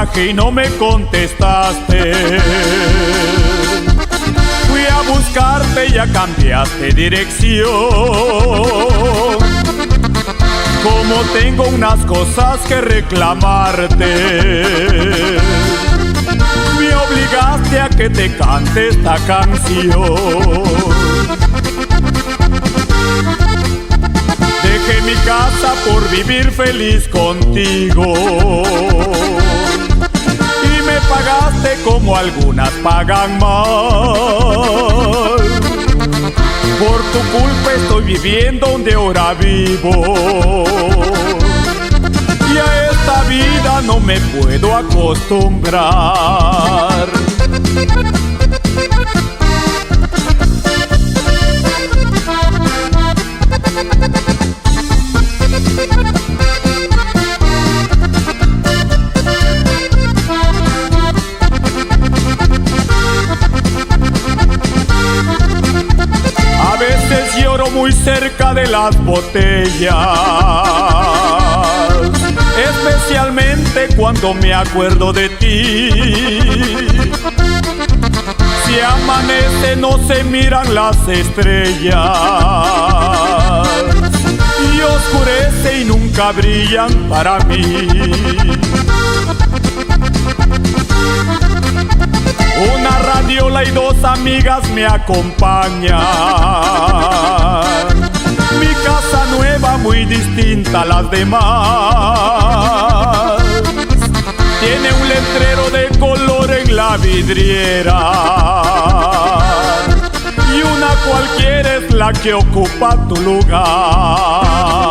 mensaje y no me contestaste. Fui a buscarte y ya cambiaste dirección. Como tengo unas cosas que reclamarte, me obligaste a que te cante esta canción. Dejé mi casa por vivir feliz contigo y me pagaste como algunas pagan mal. Por tu culpa estoy viviendo donde ahora vivo y a esta vida no me puedo acostumbrar. A veces lloro muy cerca de las botellas, especialmente cuando me acuerdo de ti. Si amanece no se miran las estrellas y oscurece y nunca brillan para mí. Una radiola y dos amigas me acompañan. Mi casa nueva muy distinta a las demás. Tiene un letrero de color en la vidriera y una cualquiera es la que ocupa tu lugar.